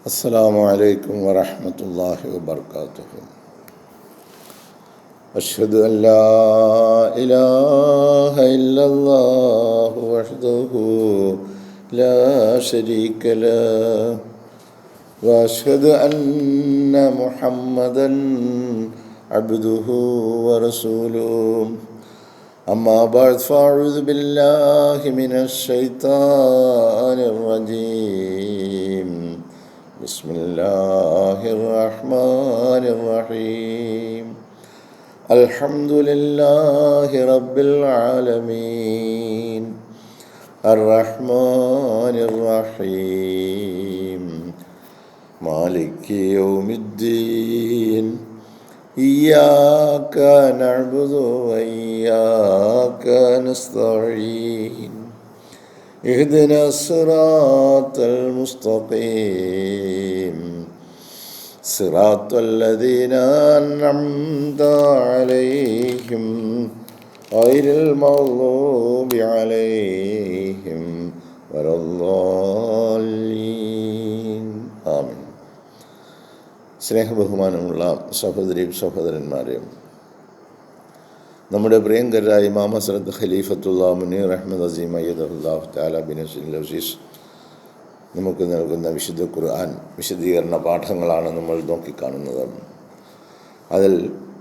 അസ്സലാമു അലൈക്കും വറഹ്മത്തുള്ളാഹി വബറകാതുഹു. അഷ്ഹദു അൻ ലാ ഇലാഹ ഇല്ലല്ലാഹു വഹ്ദഹു ലാ ശരീക ലഹു വഅഷ്ഹദു അന്ന മുഹമ്മദൻ അബ്ദുഹു വറസൂലുഹു. അമ്മാ ബഅദ് ഫഅഊദു ബില്ലാഹി മിനശ് ശൈത്താനിർ റജീം. ബിസ്മില്ലാഹിർ റഹ്മാനിർ റഹീം. അൽഹംദുലില്ലാഹി റബ്ബിൽ ആലമീൻ അർറഹ്മാനിർ റഹീം മാലികി യൗമിദ്ദീൻ. ഇയ്യാക നഅ്ബുദു വഇയ്യാക നസ്തഈൻ. ഇഹ്ദിന സിറാത്തൽ മുസ്തഖീം സിറാത്തൽ ലദീന അൻഅംത അലൈഹിം ഗൈറിൽ മഗ്ദൂബി അലൈഹിം വലദ്ദാല്ലീൻ. ആമീൻ. സ്നേഹബഹുമാനമുള്ള സഹോദരി സഹോദരന്മാരെയും, നമ്മുടെ പ്രിയങ്കരായ ഇമാം ഹസ്രത്ത് ഖലീഫത്തുല്ലാ മുനീർ അഹ്മദ് അസീം അയ്യദുല്ലാഹു തആല ബിനസ്രിൽ അസീസ് നമുക്ക് നൽകുന്ന വിശുദ്ധ ഖുർആൻ വിശദീകരണ പാഠങ്ങളാണ് നമ്മൾ നോക്കിക്കാണുന്നത്. അതിൽ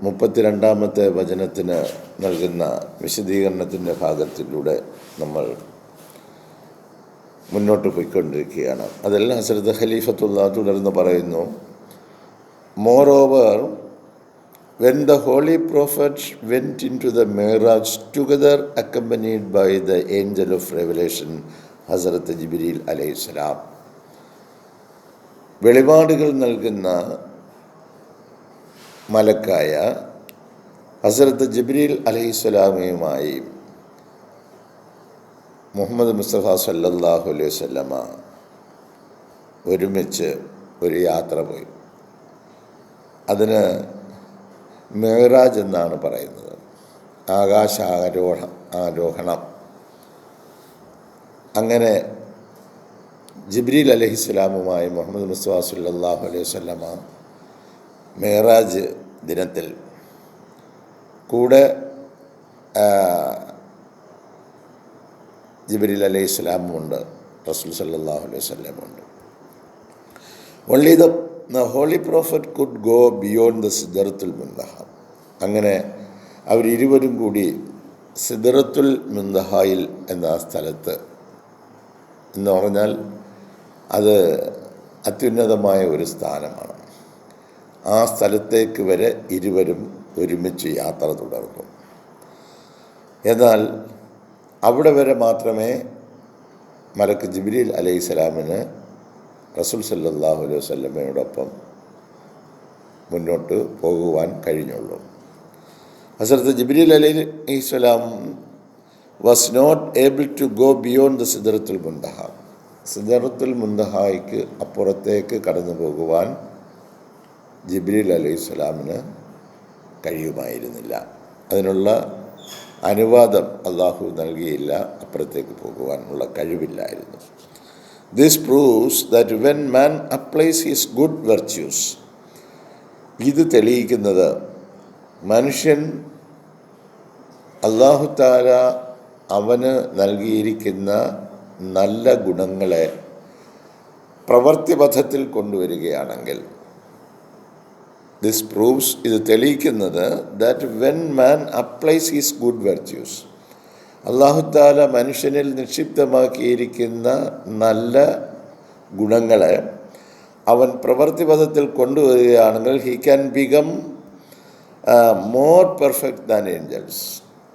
32-ാമത്തെ വചനത്തിന് നൽകുന്ന വിശദീകരണത്തിൻ്റെ ഭാഗത്തിലൂടെ നമ്മൾ മുന്നോട്ട് പോയിക്കൊണ്ടിരിക്കുകയാണ്. അതിൽ ഹസ്രത്ത് ഖലീഫത്തുല്ലാ തുടർന്ന് പറയുന്നു, Moreover, when the holy prophets went into the Mi'raj together accompanied by the angel of revelation, Hazrat Jibril alayhi salam, വെളിപാടുകൾ നൽകുന്ന മലക്കായ ഹസ്രത്ത് ജിബ്രീൽ അലൈഹിസ്സലാമയുമായി മുഹമ്മദ് മുസ്തഫ സല്ലല്ലാഹു അലൈഹി വസല്ലമ ഒരുമിച്ച് ഒരു യാത്ര പോയി. അതിന് മിഅ്റാജ് എന്നാണ് പറയുന്നത്, ആരോഹണം. അങ്ങനെ ജിബ്രീൽ അലൈഹിസ്സലാമുമായി മുഹമ്മദ് മുസ്തഫ സല്ലല്ലാഹു അലൈഹി വസല്ലമ മിഅ്റാജ് ദിനത്തിൽ കൂടെ ജിബ്രീൽ അലൈഹിസ്സലാമുണ്ട്, റസൂൽ സല്ലല്ലാഹു അലൈഹി വസല്ലമുണ്ട്. Only the holy prophet could go beyond the Sidrathul Munthaha. അങ്ങനെ അവരിരുവരും കൂടി സിദ്റത്തുൽ മുൻതഹയിൽ എന്ന സ്ഥലത്ത്, എന്ന് പറഞ്ഞാൽ അത് അത്യുന്നതമായ ഒരു സ്ഥാനമാണ്. ആ സ്ഥലത്തേക്ക് വരെ ഇരുവരും ഒരുമിച്ച് യാത്ര തുടർന്നു. എന്നാൽ അവിടെ വരെ മാത്രമേ മലക്ക് ജിബ്രീൽ അലൈഹിസ്സലാമിന് റസൂൽ സല്ലല്ലാഹു അലൈഹി വസല്ലമയോടൊപ്പം മുന്നോട്ട് പോകുവാൻ കഴിഞ്ഞുള്ളൂ. ഹസ്രത്ത് ജിബ്രീൽ അലൈഹിസ്സലാം was not able to go beyond the സിദ്റത്തുൽ മുൻതഹ. സിദ്റത്തുൽ മുൻതഹയ്ക്ക് അപ്പുറത്തേക്ക് കടന്നു പോകുവാൻ ജിബ്രീൽ അലൈഹിസ്സലാമിന് കഴിയുമായിരുന്നില്ല. അതിനുള്ള അനുവാദം അള്ളാഹു നൽകിയില്ല, അപ്പുറത്തേക്ക് പോകുവാനുള്ള കഴിവില്ലായിരുന്നു. This proves that when man applies his good virtues, ഇത് തെളിയിക്കുന്നത് മനുഷ്യൻ അല്ലാഹു തആല അവന് നൽകിയിരിക്കുന്ന നല്ല ഗുണങ്ങളെ പ്രവൃത്തിപഥത്തിൽ കൊണ്ടുവരികയാണെങ്കിൽ, this proves, ഇത് തെളിയിക്കുന്നത് that when man applies his good virtues, അല്ലാഹു തആല മനുഷ്യനിൽ നിക്ഷിപ്തമാക്കിയിരിക്കുന്ന നല്ല ഗുണങ്ങളെ അവൻ പ്രവൃത്തിപഥത്തിൽ കൊണ്ടുവരികയാണെങ്കിൽ, he can become more perfect than angels.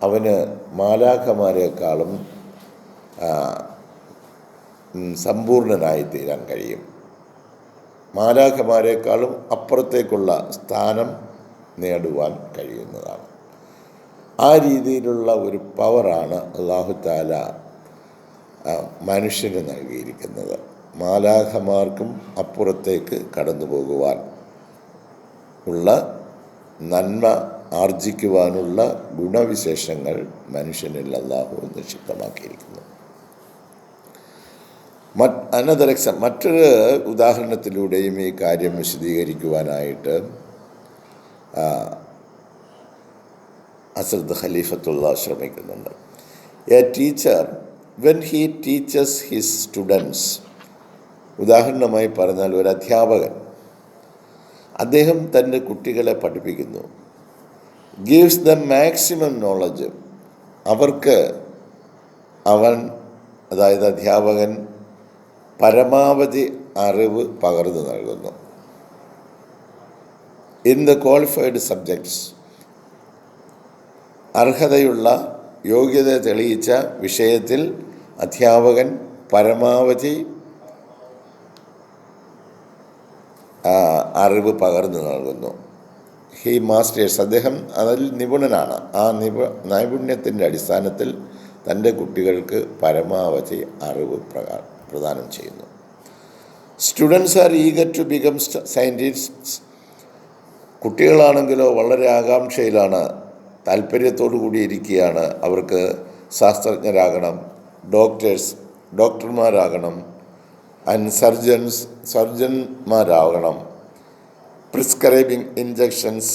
അവന് മാലാഖമാരെക്കാളും സമ്പൂർണനായി തീരാൻ കഴിയും. മാലാഖമാരെക്കാളും അപ്പുറത്തേക്കുള്ള സ്ഥാനം നേടുവാൻ കഴിയുന്നതാണ്. ആ രീതിയിലുള്ള ഒരു പവറാണ് അല്ലാഹു തആല മനുഷ്യന് നൽകിയിരിക്കുന്നത്. മാലാഖമാർക്കും അപ്പുറത്തേക്ക് കടന്നു പോകുവാൻ ഉള്ള നന്മ ആർജിക്കുവാനുള്ള ഗുണവിശേഷങ്ങൾ മനുഷ്യനിൽ അല്ലാഹു നിക്ഷിപ്തമാക്കിയിരിക്കുന്നു. മറ്റൊരു ഉദാഹരണത്തിലൂടെയും ഈ കാര്യം വിശദീകരിക്കുവാനായിട്ട് ഹസ്രത്ത് ഖലീഫത്തുള്ള ശ്രമിക്കുന്നുണ്ട്. A teacher when he teaches his students, ഉദാഹരണമായി പറഞ്ഞാൽ ഒരു അധ്യാപകൻ അദ്ദേഹം തൻ്റെ കുട്ടികളെ പഠിപ്പിക്കുന്നു. ഗീവ്സ് ദ മാക്സിമം നോളജ്, അവർക്ക് അതായത് അധ്യാപകൻ പരമാവധി അറിവ് പകർന്നു നൽകുന്നു. ഇൻ ദ ക്വാളിഫൈഡ് സബ്ജക്ട്സ്, അർഹതയുള്ള യോഗ്യത തെളിയിച്ച വിഷയത്തിൽ അധ്യാപകൻ പരമാവധി അറിവ് പകർന്നു നൽകുന്നു. ഹി മാസ്റ്റേഴ്സ്, അദ്ദേഹം അതിൽ നിപുണനാണ്. ആ നൈപുണ്യത്തിൻ്റെ അടിസ്ഥാനത്തിൽ തൻ്റെ കുട്ടികൾക്ക് പരമാവധി അറിവ് പ്രദാനം ചെയ്യുന്നു. Students are eager to become scientists, കുട്ടികളാണെങ്കിലോ വളരെ ആകാംക്ഷയിലാണ്, താല്പര്യത്തോടു കൂടിയിരിക്കുകയാണ്. അവർക്ക് ശാസ്ത്രജ്ഞരാകണം, ഡോക്ടർമാരാകണം, സർജന്മാരാകണം, പ്രിസ്ക്രൈബിങ് ഇഞ്ചക്ഷൻസ്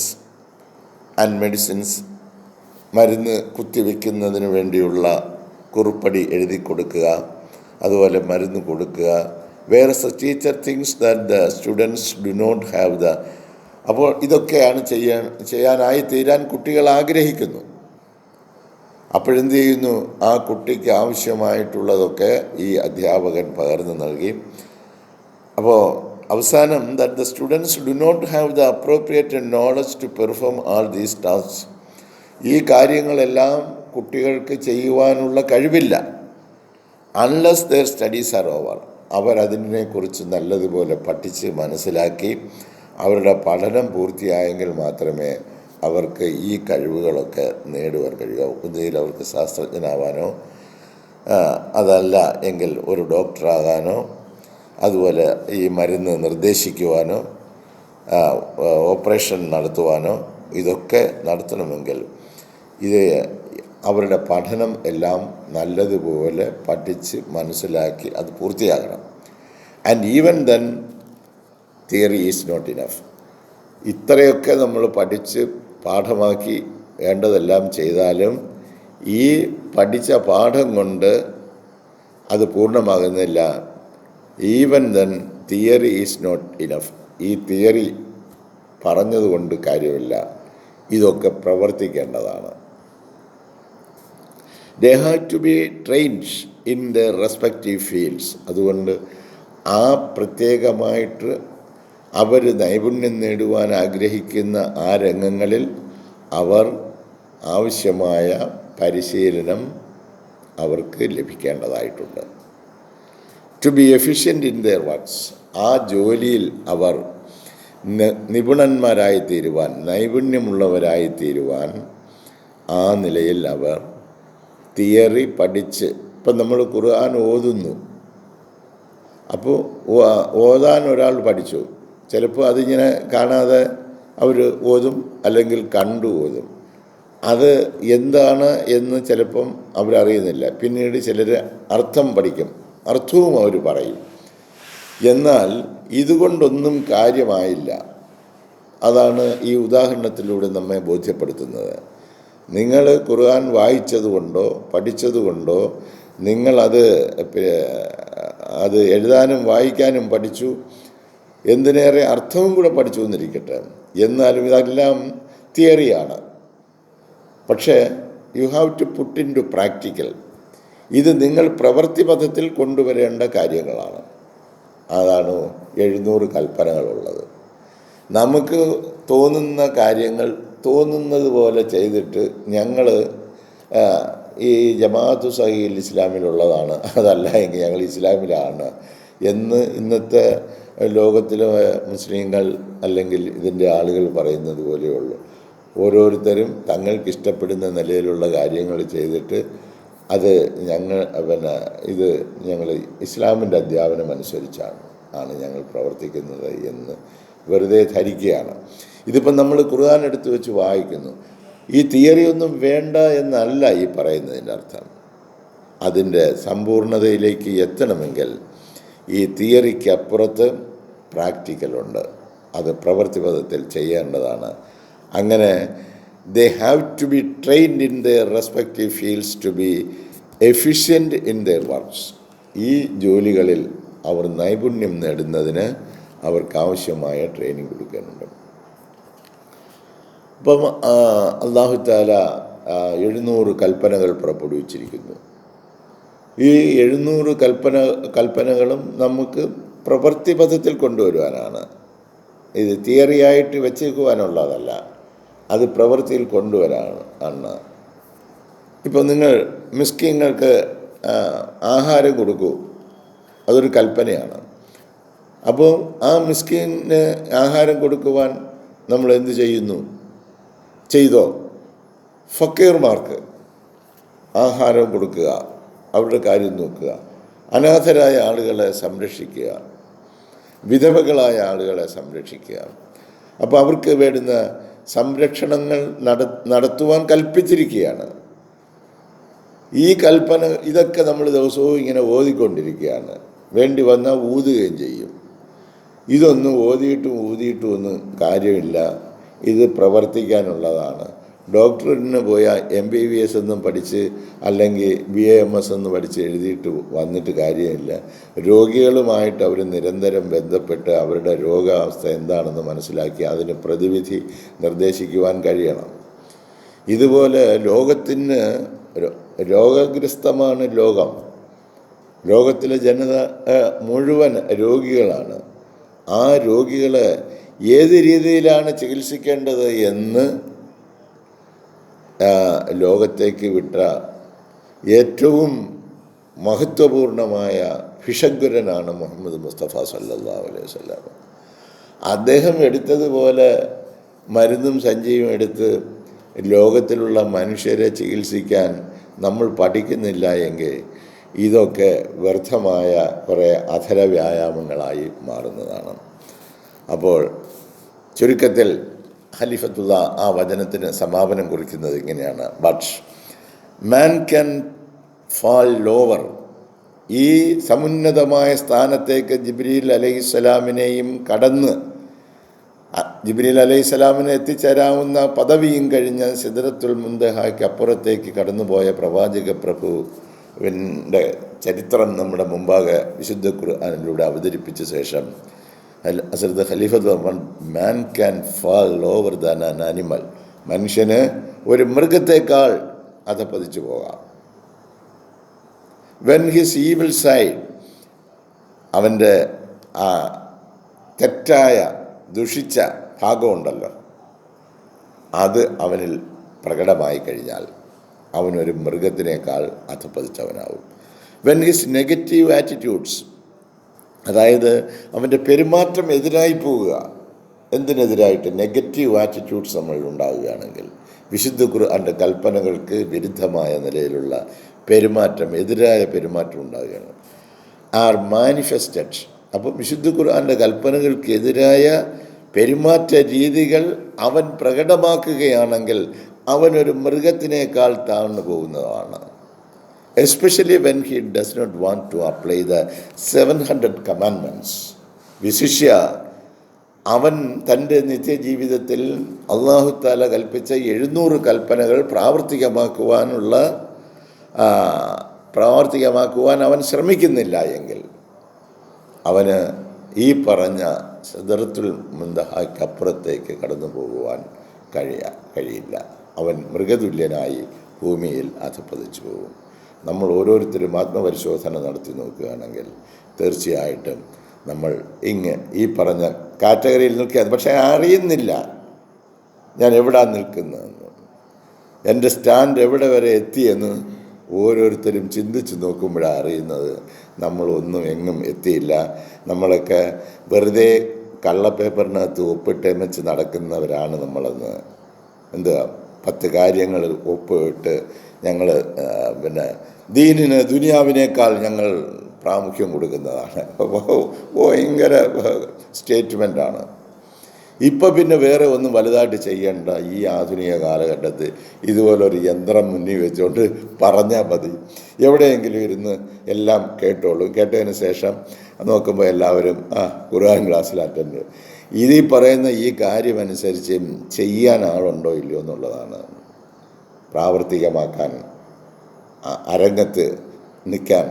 ആൻഡ് മെഡിസിൻസ്, മരുന്ന് കുത്തിവെക്കുന്നതിന് വേണ്ടിയുള്ള കുറിപ്പടി എഴുതി കൊടുക്കുക, അതുപോലെ മരുന്ന് കൊടുക്കുക. വേറെ teacher things that the students do not have the, അപ്പോൾ ഇതൊക്കെയാണ് ചെയ്യാനായി തീരാൻ കുട്ടികൾ ആഗ്രഹിക്കുന്നു. അപ്പോഴെന്ത് ചെയ്യുന്നു? ആ കുട്ടിക്ക് ആവശ്യമായിട്ടുള്ളതൊക്കെ ഈ അധ്യാപകൻ പകർന്നു നൽകി. അപ്പോൾ അവസാനം that the students do not have the appropriate knowledge to perform all these tasks, ഈ കാര്യങ്ങളെല്ലാം കുട്ടികൾക്ക് ചെയ്യുവാനുള്ള കഴിവില്ല. Unless their studies are over, അവരതിനെക്കുറിച്ച് നല്ലതുപോലെ പഠിച്ച് മനസ്സിലാക്കി അവരുടെ പഠനം പൂർത്തിയായെങ്കിൽ മാത്രമേ അവർക്ക് ഈ കഴിവുകളൊക്കെ നേടുവാൻ കഴിയുക. ഒന്നുകിൽ അവർക്ക് ശാസ്ത്രജ്ഞനാവാനോ, അതല്ല എങ്കിൽ ഒരു ഡോക്ടറാകാനോ, അതുപോലെ ഈ മരുന്ന് നിർദ്ദേശിക്കുവാനോ, ഓപ്പറേഷൻ നടത്തുവാനോ, ഇതൊക്കെ നടത്തണമെങ്കിൽ അവരുടെ പഠനം എല്ലാം നല്ലതുപോലെ പഠിച്ച് മനസ്സിലാക്കി അത് പൂർത്തിയാകണം. And even then theory is not enough. ഇത്രയൊക്കെ നമ്മൾ പഠിച്ച് പാഠമാക്കി വേണ്ടതെല്ലാം ചെയ്താലും ഈ പഠിച്ച പാഠം കൊണ്ട് അത് പൂർണ്ണമാകുന്നില്ല. Even then theory is not enough. ഈ തിയറി പറഞ്ഞതുകൊണ്ട് കാര്യമില്ല, ഇതൊക്കെ പ്രവർത്തിക്കേണ്ടതാണ്. They have to be trained in the respective fields. അതുകൊണ്ട് ആ പ്രത്യേകമായിട്ട് അവർ നൈപുണ്യം നേടുവാൻ ആഗ്രഹിക്കുന്ന ആ രംഗങ്ങളിൽ അവർ ആവശ്യമായ പരിശീലനം അവർക്ക് ലഭിക്കേണ്ടതായിട്ടുണ്ട്. To be efficient in their works, ആ ജോലിയിൽ അവർ നിപുണന്മാരായി തീരുവാൻ, നൈപുണ്യമുള്ളവരായി തീരുവാൻ ആ നിലയിൽ അവർ തിയറി പഠിച്ച്, ഇപ്പം നമ്മൾ ഖുർആൻ ഓതുന്നു, അപ്പോൾ ഓതാൻ ഒരാൾ പഠിച്ചു, ചിലപ്പോൾ അതിങ്ങനെ കാണാതെ അവർ ഓതും, അല്ലെങ്കിൽ കണ്ടു ഓതും. അത് എന്താണ് എന്ന് ചിലപ്പം അവരറിയുന്നില്ല. പിന്നീട് ചിലർ അർത്ഥം പഠിക്കും, അർത്ഥവും അവർ പറയും. എന്നാൽ ഇതുകൊണ്ടൊന്നും കാര്യമായില്ല. അതാണ് ഈ ഉദാഹരണത്തിലൂടെ നമ്മെ ബോധ്യപ്പെടുത്തുന്നത്. നിങ്ങൾ ഖുർആൻ വായിച്ചതുകൊണ്ടോ പഠിച്ചതുകൊണ്ടോ നിങ്ങളത് എഴുതാനും വായിക്കാനും പഠിച്ചു, എന്തിനേറെ അർത്ഥവും കൂടെ പഠിച്ചു എന്നിരിക്കട്ടെ, എന്നാലും ഇതെല്ലാം തിയറിയാണ്. പക്ഷേ you have to put in to practical. ഇത് നിങ്ങൾ പ്രവൃത്തി പഥത്തിൽ കൊണ്ടുവരേണ്ട കാര്യങ്ങളാണ്. അതാണ് 700 കൽപ്പനകളുള്ളത്. നമുക്ക് തോന്നുന്ന കാര്യങ്ങൾ തോന്നുന്നത് പോലെ ചെയ്തിട്ട് ഞങ്ങൾ ഈ ജമാഅത്തു സഹീൽ ഇസ്ലാമിലുള്ളതാണ്, അതല്ല എങ്കിൽ ഞങ്ങൾ ഇസ്ലാമിലാണ് എന്ന് ഇന്നത്തെ ലോകത്തിലെ മുസ്ലിങ്ങൾ അല്ലെങ്കിൽ ഇതിൻ്റെ ആളുകൾ പറയുന്നത് പോലെയുള്ളൂ. ഓരോരുത്തരും തങ്ങൾക്കിഷ്ടപ്പെടുന്ന നിലയിലുള്ള കാര്യങ്ങൾ ചെയ്തിട്ട് അത് ഇത് ഞങ്ങൾ ഇസ്ലാമിൻ്റെ അധ്യാപനം അനുസരിച്ചാണ് ഞങ്ങൾ പ്രവർത്തിക്കുന്നത് എന്ന് വെറുതെ ധരിക്കുകയാണ്. ഇതിപ്പം നമ്മൾ ഖുർആൻ എടുത്ത് വെച്ച് വായിക്കുന്നു. ഈ തിയറി ഒന്നും വേണ്ട എന്നല്ല ഈ പറയുന്നതിൻ്റെ അർത്ഥം. അതിൻ്റെ സമ്പൂർണതയിലേക്ക് എത്തണമെങ്കിൽ ഈ തിയറിക്ക് അപ്പുറത്ത് പ്രാക്ടിക്കലുണ്ട്. അത് പ്രവൃത്തിപഥത്തിൽ ചെയ്യേണ്ടതാണ്. അങ്ങനെ they have to be trained in their respective fields to be efficient in their works. ഈ ജോലികളിൽ അവർ നൈപുണ്യം നേടുന്നതിന് അവർക്കാവശ്യമായ ട്രെയിനിങ് കൊടുക്കാനുണ്ട്. അപ്പം അല്ലാഹു തആല 700 കൽപ്പനകൾ പുറപ്പെടുവിച്ചിരിക്കുന്നു. ഈ 700 കൽപ്പനകളും നമുക്ക് പ്രവൃത്തിപഥത്തിൽ കൊണ്ടുവരുവാനാണ്. ഇത് തിയറിയായിട്ട് വെച്ചേക്കുവാനുള്ളതല്ല, അത് പ്രവൃത്തിയിൽ കൊണ്ടുവരാനാണ്. ഇപ്പോൾ നിങ്ങൾ മിസ്കിങ്ങൾക്ക് ആഹാരം കൊടുക്കൂ, അതൊരു കൽപ്പനയാണ്. അപ്പോൾ ആ മിസ്കിന് ആഹാരം കൊടുക്കുവാൻ നമ്മൾ എന്ത് ചെയ്യുന്നു? ചെയ്തോ? ഫക്കീർമാർക്ക് ആഹാരം കൊടുക്കുക, അവരുടെ കാര്യം നോക്കുക, അനാഥരായ ആളുകളെ സംരക്ഷിക്കുക, വിധവകളായ ആളുകളെ സംരക്ഷിക്കുക. അപ്പോൾ അവർക്ക് വേണ്ടുന്ന സംരക്ഷണങ്ങൾ നടത്തുവാൻ കൽപ്പിച്ചിരിക്കുകയാണ്. ഈ കൽപ്പന ഇതൊക്കെ നമ്മൾ ദിവസവും ഇങ്ങനെ ഓതിക്കൊണ്ടിരിക്കുകയാണ്. വേണ്ടി വന്നാൽ ഊതുകയും ചെയ്യും. ഇതൊന്നും ഊതിയിട്ടും ഒന്നും കാര്യമില്ല. ഇത് പ്രവർത്തിക്കാനുള്ളതാണ്. ഡോക്ടറിന് പോയാൽ MBBS ഒന്നും പഠിച്ച് അല്ലെങ്കിൽ BAMS ഒന്നും പഠിച്ച് എഴുതിയിട്ട് വന്നിട്ട് കാര്യമില്ല. രോഗികളുമായിട്ട് അവർ നിരന്തരം ബന്ധപ്പെട്ട് അവരുടെ രോഗാവസ്ഥ എന്താണെന്ന് മനസ്സിലാക്കി അതിന് പ്രതിവിധി നിർദ്ദേശിക്കുവാൻ കഴിയണം. ഇതുപോലെ ലോകത്തിന് രോഗഗ്രസ്തമാണ് ലോകം. ലോകത്തിലെ ജനത മുഴുവൻ രോഗികളാണ്. ആ രോഗികളെ ഏത് രീതിയിലാണ് ചികിത്സിക്കേണ്ടത് എന്ന് ലോകത്തേക്ക് വിട്ട ഏറ്റവും മഹത്വപൂർണമായ ഭിഷഗ്വരനാണ് മുഹമ്മദ് മുസ്തഫ സല്ലല്ലാഹു അലൈഹി വസല്ലം. അദ്ദേഹം എടുത്തതുപോലെ മരുന്നും സഞ്ചിയും എടുത്ത് ലോകത്തിലുള്ള മനുഷ്യരെ ചികിത്സിക്കാൻ നമ്മൾ പഠിക്കുന്നില്ല എങ്കിൽ ഇതൊക്കെ വ്യർത്ഥമായ കുറേ അധര വ്യായാമങ്ങളായി മാറുന്നതാണ്. അപ്പോൾ ചുരുക്കത്തിൽ ഖലീഫത്തുള്ള ആ വചനത്തിന് സമാപനം കുറിക്കുന്നത് ഇങ്ങനെയാണ്: but man can fall lower. ഈ സമുന്നതമായ സ്ഥാനത്തേക്ക് ജിബ്രീൽ അലൈഹിസ്സലാമിനെയും കടന്ന് ജിബ്രീൽ അലൈഹിസ്സലാമിനെ എത്തിച്ചേരാവുന്ന പദവിയും കഴിഞ്ഞ് സിദ്റത്തുൽ മുൻതഹായ്ക്ക് അപ്പുറത്തേക്ക് കടന്നുപോയ പ്രവാചക പ്രഭുവിൻ്റെ ചരിത്രം നമ്മുടെ മുമ്പാകെ വിശുദ്ധ ഖുർആനിലൂടെ അവതരിപ്പിച്ച ശേഷം ഹസ്രത്ത് ഖലീഫത്ത് man can fall lower than an animal. മനുഷ്യന് ഒരു മൃഗത്തേക്കാൾ അധപ്പതിച്ചു പോകാം. വെൻ ഹിസ് ഈവിൾ സൈഡ്, അവൻ്റെ ആ തെറ്റായ ദുഷിച്ച ഭാഗമുണ്ടല്ലോ, അത് അവനിൽ പ്രകടമായി കഴിഞ്ഞാൽ അവനൊരു മൃഗത്തിനേക്കാൾ അധപ്പതിച്ചവനാവും. വെൻ ഹിസ് നെഗറ്റീവ് ആറ്റിറ്റ്യൂഡ്സ്, അതായത് അവൻ്റെ പെരുമാറ്റം എതിരായി പോവുക. എന്തിനെതിരായിട്ട്? നെഗറ്റീവ് ആറ്റിറ്റ്യൂഡ്സ് നമ്മളിൽ ഉണ്ടാവുകയാണെങ്കിൽ, വിശുദ്ധ ഖുർആന്റെ കൽപ്പനകൾക്ക് വിരുദ്ധമായ നിലയിലുള്ള പെരുമാറ്റം, എതിരായ പെരുമാറ്റം ഉണ്ടാവുകയാണ്. Are manifested. അപ്പോൾ വിശുദ്ധ ഖുർആന്റെ കൽപ്പനകൾക്കെതിരായ പെരുമാറ്റ രീതികൾ അവൻ പ്രകടമാക്കുകയാണെങ്കിൽ അവനൊരു മൃഗത്തിനേക്കാൾ താഴ്ന്നു പോകുന്നതാണ്. Especially when he does not want to apply the 700 commandments. വിശിഷ്യ അവൻ തൻ്റെ നിത്യജീവിതത്തിൽ അല്ലാഹു തആല കൽപ്പിച്ച 700 കൽപ്പനകൾ പ്രാവർത്തികമാക്കുവാൻ അവൻ ശ്രമിക്കുന്നില്ല എങ്കിൽ അവന് ഈ പറഞ്ഞ സിദ്റത്തുൽ മുൻതഹായ്ക്കപ്പുറത്തേക്ക് കടന്നു പോകുവാൻ കഴിയില്ല. അവൻ മൃഗതുല്യനായി ഭൂമിയിൽ അധപ്പതിച്ചു പോകും. നമ്മൾ ഓരോരുത്തരും ആത്മപരിശോധന നടത്തി നോക്കുകയാണെങ്കിൽ തീർച്ചയായിട്ടും നമ്മൾ ഈ പറഞ്ഞ കാറ്റഗറിയിൽ നിൽക്കുകയാണ്. പക്ഷേ അറിയുന്നില്ല ഞാൻ എവിടെ നിൽക്കുന്നതെന്ന്, എൻ്റെ സ്റ്റാൻഡ് എവിടെ വരെ എത്തിയെന്ന് ഓരോരുത്തരും ചിന്തിച്ച് നോക്കുമ്പോഴാണ് അറിയുന്നത് നമ്മളൊന്നും എങ്ങും എത്തിയില്ല. നമ്മളൊക്കെ വെറുതെ കള്ളപ്പേപ്പറിനകത്ത് ഒപ്പിട്ടേമച്ച് നടക്കുന്നവരാണ് നമ്മളെന്ന്. 10 കാര്യങ്ങൾ ഒപ്പിട്ട് ഞങ്ങൾ ദീനിന് ദുനിയാവിനേക്കാൾ ഞങ്ങൾ പ്രാമുഖ്യം കൊടുക്കുന്നതാണ്. ഭയങ്കര സ്റ്റേറ്റ്മെൻറ്റാണ്. ഇപ്പം പിന്നെ വേറെ ഒന്നും വലുതായിട്ട് ചെയ്യണ്ട. ഈ ആധുനിക കാലഘട്ടത്തിൽ ഇതുപോലൊരു യന്ത്രം മുന്നിൽ വെച്ചുകൊണ്ട് പറഞ്ഞാൽ മതി. എവിടെയെങ്കിലും ഇരുന്ന് എല്ലാം കേട്ടോളൂ. കേട്ടതിന് ശേഷം നോക്കുമ്പോൾ എല്ലാവരും ഖുർആൻ ക്ലാസ്സിൽ അറ്റൻഡ്. ഇതിൽ പറയുന്ന ഈ കാര്യമനുസരിച്ച് ചെയ്യാൻ ആളുണ്ടോ ഇല്ലയോ എന്നുള്ളതാണ്. പ്രാവർത്തികമാക്കാൻ, അരങ്ങത്ത് നിൽക്കാൻ.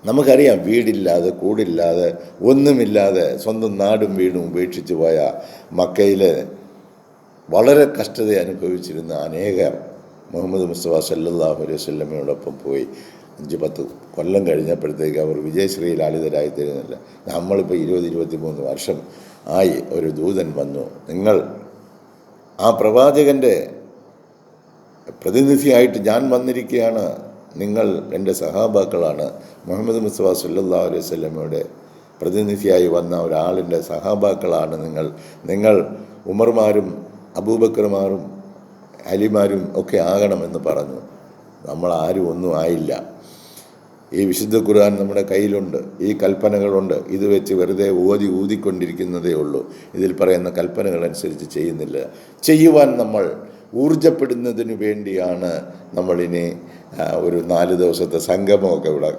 നമുക്കറിയാം, വീടില്ലാതെ കൂടില്ലാതെ ഒന്നുമില്ലാതെ സ്വന്തം നാടും വീടും ഉപേക്ഷിച്ച് പോയ മക്കയിൽ വളരെ കഷ്ടത അനുഭവിച്ചിരുന്ന അനേകർ മുഹമ്മദ് മുസ്തഫ സല്ലല്ലാഹു അലൈഹി വസല്ലമയോടൊപ്പം പോയി 5-10 കൊല്ലം കഴിഞ്ഞപ്പോഴത്തേക്ക് അവർ വിജയശ്രീ ലാളിതരായി തരുന്നില്ല. നമ്മളിപ്പോൾ 20-23 വർഷം ആയി. ഒരു ദൂതൻ വന്നു, നിങ്ങൾ ആ പ്രവാചകൻ്റെ പ്രതിനിധിയായിട്ട് ഞാൻ വന്നിരിക്കുകയാണ്, നിങ്ങൾ എൻ്റെ സഹാബാക്കളാണ്. മുഹമ്മദ് മുസ്തഫ സല്ലല്ലാഹു അലൈഹി വസല്ലമയുടെ പ്രതിനിധിയായി വന്ന ഒരാളിൻ്റെ സഹാബാക്കളാണ് നിങ്ങൾ ഉമർമാരും അബൂബക്കർമാരും അലിമാരും ഒക്കെ ആകണമെന്ന് പറഞ്ഞു. നമ്മളാരും ഒന്നും ആയില്ല. ഈ വിശുദ്ധ ഖുർആൻ നമ്മുടെ കയ്യിലുണ്ട്, ഈ കൽപ്പനകളുണ്ട്. ഇത് വെച്ച് വെറുതെ ഊതിക്കൊണ്ടിരിക്കുന്നതേ ഉള്ളൂ. ഇതിൽ പറയുന്ന കൽപ്പനകളനുസരിച്ച് ചെയ്യുന്നില്ല. ചെയ്യുവാൻ നമ്മൾ ഊർജപ്പെടുന്നതിന് വേണ്ടിയാണ് നമ്മളിനി ഒരു 4 ദിവസത്തെ സംഗമമൊക്കെ ഇവിടെ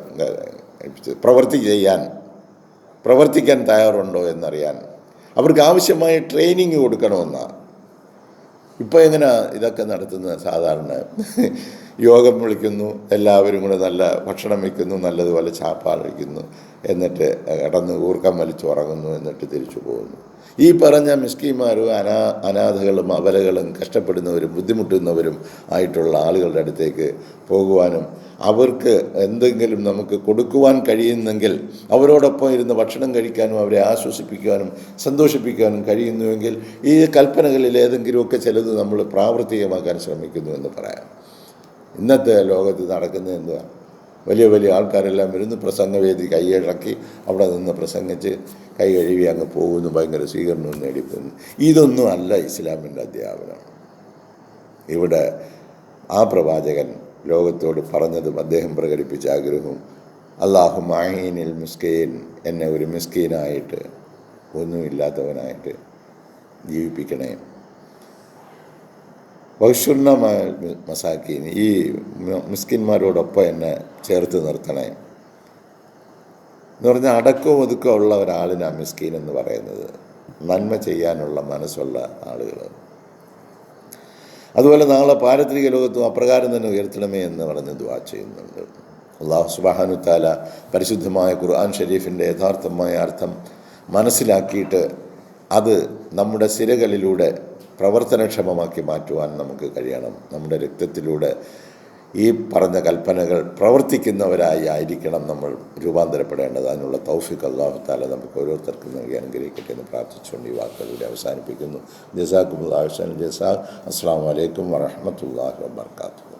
പ്രവർത്തിക്കാൻ തയ്യാറുണ്ടോ എന്നറിയാൻ. അവർക്ക് ആവശ്യമായ ട്രെയിനിങ് കൊടുക്കണമെന്നാണ്. ഇപ്പോൾ എങ്ങനെയാണ് ഇതൊക്കെ നടത്തുന്നത്? സാധാരണ യോഗം വിളിക്കുന്നു, എല്ലാവരും കൂടെ നല്ല ഭക്ഷണം വയ്ക്കുന്നു, നല്ലതുപോലെ ചാപ്പാട് വയ്ക്കുന്നു, എന്നിട്ട് കിടന്ന് ഊർക്കം വലിച്ചുറങ്ങുന്നു, എന്നിട്ട് തിരിച്ചു പോകുന്നു. ഈ പറഞ്ഞ മിസ്കിന്മാരും അനാഥകളും അബലകളും കഷ്ടപ്പെടുന്നവരും ബുദ്ധിമുട്ടുന്നവരും ആയിട്ടുള്ള ആളുകളുടെ അടുത്തേക്ക് പോകുവാനും അവർക്ക് എന്തെങ്കിലും നമുക്ക് കൊടുക്കുവാൻ കഴിയുന്നെങ്കിൽ അവരോടൊപ്പം ഇരുന്ന് ഭക്ഷണം കഴിക്കാനും അവരെ ആശ്വസിപ്പിക്കാനും സന്തോഷിപ്പിക്കാനും കഴിയുന്നുവെങ്കിൽ ഈ കൽപ്പനകളിൽ ഏതെങ്കിലുമൊക്കെ ചിലത് നമ്മൾ പ്രാവർത്തികമാക്കാൻ ശ്രമിക്കുന്നു എന്ന് പറയാം. ഇന്നത്തെ ലോകത്ത് നടക്കുന്നത് എന്തുവാണ്? വലിയ വലിയ ആൾക്കാരെല്ലാം വരുന്നു, പ്രസംഗവേദി കൈയിളക്കി അവിടെ നിന്ന് പ്രസംഗിച്ച് കൈ കഴുകി അങ്ങ് പോകുന്നു, ഭയങ്കര സ്വീകരണവും നേടിപ്പോകുന്നു. ഇതൊന്നും അല്ല ഇസ്ലാമിൻ്റെ അധ്യാപനം. ഇവിടെ ആ പ്രവാചകൻ ലോകത്തോട് പറഞ്ഞതും അദ്ദേഹം പ്രകടിപ്പിച്ച ആഗ്രഹവും അല്ലാഹു മഅീനിൽ മിസ്കീൻ, എന്നെ ഒരു മിസ്കീനായിട്ട്, ഒന്നുമില്ലാത്തവനായിട്ട് ജീവിപ്പിക്കണേ. ബഹുശുർണമായ മസാക്കീൻ, ഈ മിസ്കിന്മാരോടൊപ്പം എന്നെ ചേർത്ത് നിർത്തണേ എന്ന് പറഞ്ഞാൽ അടക്കവും ഒതുക്കവും ഉള്ള ഒരാളിനാണ് മിസ്കീൻ എന്ന് പറയുന്നത്. നന്മ ചെയ്യാനുള്ള മനസ്സുള്ള ആളുകൾ. അതുപോലെ നാളെ പാരത്രിക ലോകത്തും അപ്രകാരം തന്നെ ഉയർത്തണമേ എന്ന് പറഞ്ഞ് ദുആ ചെയ്യുന്നുണ്ട്. അല്ലാഹു സുബ്ഹാനഹു തആല പരിശുദ്ധമായ ഖുർആൻ ഷരീഫിൻ്റെ യഥാർത്ഥമായ അർത്ഥം മനസ്സിലാക്കിയിട്ട് അത് നമ്മുടെ സിരകളിലൂടെ പ്രവർത്തനക്ഷമമാക്കി മാറ്റുവാൻ നമുക്ക് കഴിയണം. നമ്മുടെ രക്തത്തിലൂടെ ഈ പറഞ്ഞ കൽപ്പനകൾ പ്രവർത്തിക്കുന്നവരായി ആയിരിക്കണം നമ്മൾ രൂപാന്തരപ്പെടേണ്ടത്. അതിനുള്ള തൗഫീഖ് അല്ലാഹു തആല നമുക്ക് ഓരോരുത്തർക്കും നൽകി അനുഗ്രഹിക്കട്ടെ എന്ന് പ്രാർത്ഥിച്ചുകൊണ്ട് ഈ വാക്കുകളിലൂടെ അവസാനിപ്പിക്കുന്നു. ജസാക്കുമുല്ലാഹു ഖൈറൻ ജസാ. അസ്സലാമു അലൈക്കും വറഹ്മത്തുള്ളാഹി വബറകാതുഹു.